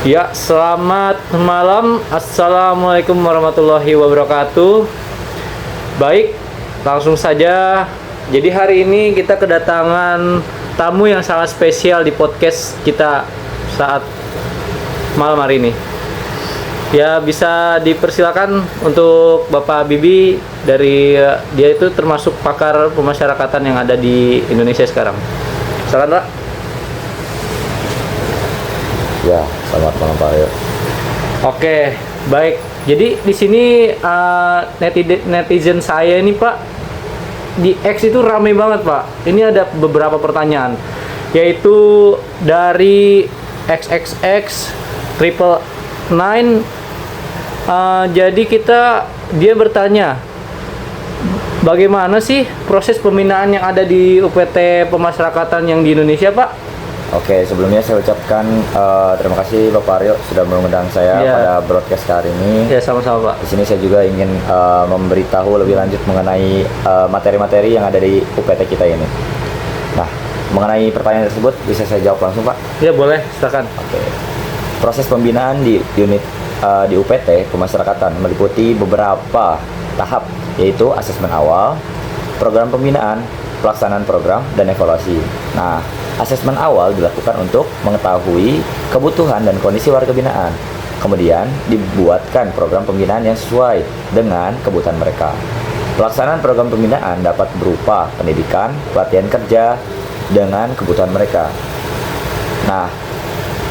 Ya, selamat malam. Assalamualaikum warahmatullahi wabarakatuh. Baik, langsung saja. Jadi hari ini kita kedatangan tamu yang sangat spesial di podcast kita saat malam hari ini. Ya, bisa dipersilakan untuk Bapak Bibi dari dia itu termasuk pakar pemasyarakatan yang ada di Indonesia sekarang. Silakan, Pak. Ya, selamat malam Pak Aryo. Oke, baik. Jadi di sini netizen saya ini Pak di X itu ramai banget Pak. Ini ada beberapa pertanyaan, yaitu dari XXX Triple Nine. Jadi dia bertanya, bagaimana sih proses pembinaan yang ada di UPT pemasyarakatan yang di Indonesia Pak? Oke, sebelumnya saya ucapkan terima kasih Bapak Aryo sudah mengundang saya pada broadcast hari ini. Ya, sama-sama Pak. Di sini saya juga ingin memberitahu lebih lanjut mengenai materi-materi yang ada di UPT kita ini. Nah, mengenai pertanyaan tersebut bisa saya jawab langsung Pak? Ya, boleh, silakan. Oke. Proses pembinaan di unit di UPT pemasyarakatan meliputi beberapa tahap, yaitu asesmen awal, program pembinaan, pelaksanaan program, dan evaluasi. Nah, asesmen awal dilakukan untuk mengetahui kebutuhan dan kondisi warga binaan. Kemudian dibuatkan program pembinaan yang sesuai dengan kebutuhan mereka. Pelaksanaan program pembinaan dapat berupa pendidikan, pelatihan kerja dengan kebutuhan mereka. Nah,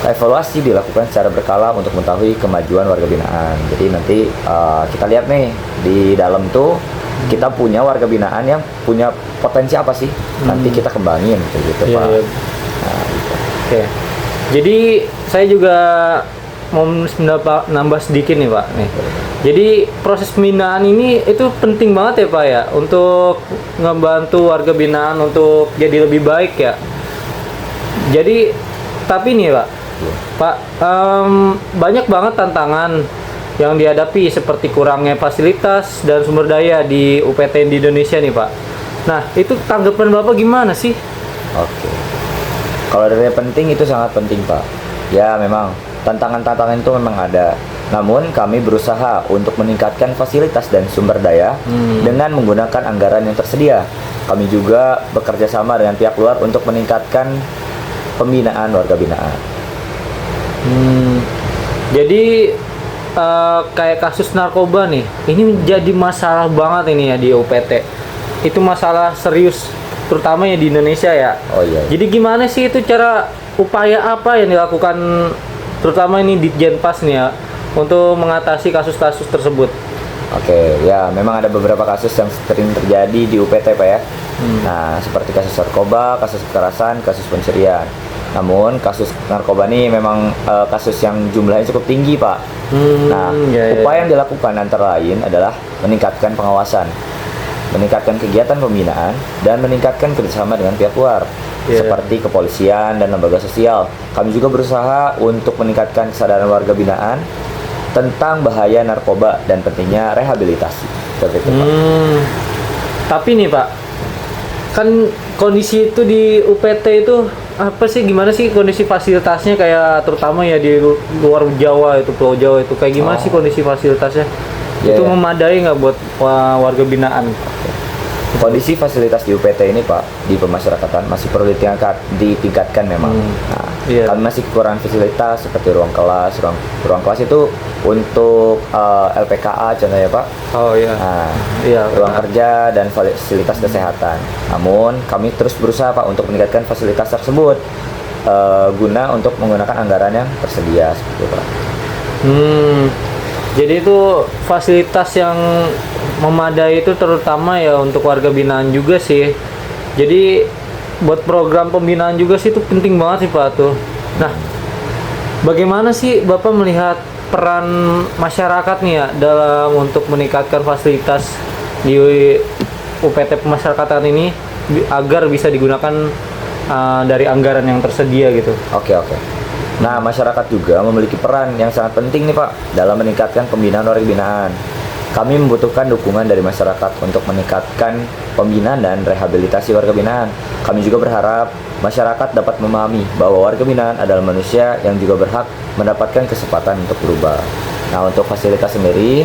evaluasi dilakukan secara berkala untuk mengetahui kemajuan warga binaan. Jadi nanti kita lihat nih di dalam tuh kita punya warga binaan yang punya potensi apa sih? Nanti kita kembangin gitu Pak. Iya. Nah, gitu. Oke. Jadi saya juga mau nambah sedikit nih Pak nih. Jadi proses pembinaan ini itu penting banget ya Pak ya untuk ngebantu warga binaan untuk jadi lebih baik ya. Jadi tapi nih Pak, banyak banget tantangan yang dihadapi seperti kurangnya fasilitas dan sumber daya di UPT di Indonesia nih Pak. Nah, itu tanggapan Bapak gimana sih? Oke. Kalau dari penting itu sangat penting Pak. Ya memang tantangan-tantangan itu memang ada. Namun kami berusaha untuk meningkatkan fasilitas dan sumber daya dengan menggunakan anggaran yang tersedia. Kami juga bekerja sama dengan pihak luar untuk meningkatkan pembinaan warga binaan. Jadi kayak kasus narkoba nih, ini jadi masalah banget ini ya di UPT. Itu masalah serius, terutama ya di Indonesia ya. Oh iya. Jadi gimana sih itu upaya apa yang dilakukan, terutama ini di Jenpas nih ya, untuk mengatasi kasus-kasus tersebut? Oke, ya memang ada beberapa kasus yang sering terjadi di UPT Pak ya. Nah, seperti kasus narkoba, kasus kekerasan, kasus pencurian. Namun kasus narkoba ini memang kasus yang jumlahnya cukup tinggi Pak. Nah, upaya yang dilakukan antara lain adalah meningkatkan pengawasan, meningkatkan kegiatan pembinaan, dan meningkatkan kerjasama dengan pihak luar seperti kepolisian dan lembaga sosial. Kami juga berusaha untuk meningkatkan kesadaran warga binaan tentang bahaya narkoba dan pentingnya rehabilitasi. Seperti itu, Pak. Tapi nih Pak, kan kondisi itu di UPT itu apa sih, gimana sih kondisi fasilitasnya, kayak terutama ya di luar Jawa itu, Pulau Jawa itu kayak gimana sih kondisi fasilitasnya? Itu memadai nggak buat warga binaan? Kondisi fasilitas di UPT ini Pak, di pemasyarakatan masih perlu ditingkatkan memang. Nah, kami masih kekurangan fasilitas seperti ruang kelas itu untuk LPKA contohnya Pak. Oh iya. Nah, ruang kerja dan fasilitas kesehatan. Namun kami terus berusaha Pak untuk meningkatkan fasilitas tersebut guna untuk menggunakan anggaran yang tersedia seperti itu Pak. Jadi itu fasilitas yang memadai itu terutama ya untuk warga binaan juga sih. Jadi buat program pembinaan juga sih itu penting banget sih Pak tuh. Nah, bagaimana sih Bapak melihat peran masyarakat nih ya dalam untuk meningkatkan fasilitas di UPT pemasyarakatan ini agar bisa digunakan dari anggaran yang tersedia gitu? Oke. Nah, masyarakat juga memiliki peran yang sangat penting nih Pak dalam meningkatkan pembinaan warga binaan. Kami membutuhkan dukungan dari masyarakat untuk meningkatkan pembinaan dan rehabilitasi warga binaan. Kami juga berharap masyarakat dapat memahami bahwa warga binaan adalah manusia yang juga berhak mendapatkan kesempatan untuk berubah. Nah, untuk fasilitas sendiri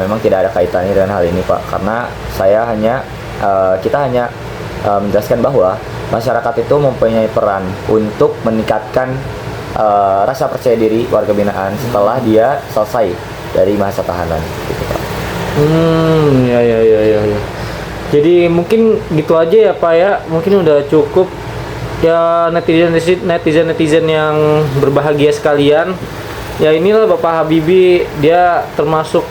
memang tidak ada kaitannya dengan hal ini, Pak, karena kita hanya menjelaskan bahwa masyarakat itu mempunyai peran untuk meningkatkan rasa percaya diri warga binaan setelah dia selesai dari masa tahanan, gitu, Pak. Ya. Jadi mungkin gitu aja ya Pak ya. Mungkin udah cukup ya netizen yang berbahagia sekalian. Ya inilah Bapak Habibie, dia termasuk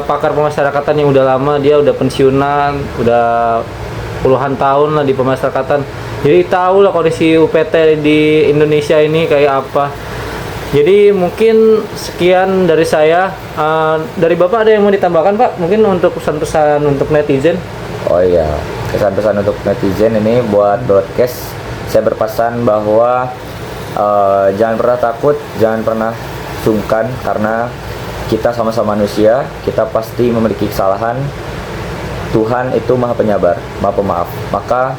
pakar pemasyarakatan yang udah lama, dia udah pensiunan, udah puluhan tahun lah di pemasyarakatan. Jadi tahu lah kondisi UPT di Indonesia ini kayak apa. Jadi mungkin sekian dari saya. Dari Bapak ada yang mau ditambahkan Pak? Mungkin untuk pesan-pesan untuk netizen. Oh iya, pesan-pesan untuk netizen ini buat broadcast, saya berpesan bahwa jangan pernah takut, jangan pernah sungkan, karena kita sama-sama manusia, kita pasti memiliki kesalahan. Tuhan itu Maha Penyabar, Maha Pemaaf. Maka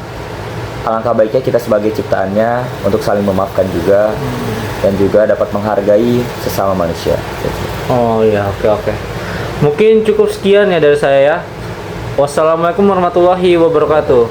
alangkah baiknya kita sebagai ciptaannya untuk saling memaafkan juga, dan juga dapat menghargai sesama manusia. Oh iya, oke. Mungkin cukup sekian ya dari saya ya. Wassalamualaikum warahmatullahi wabarakatuh.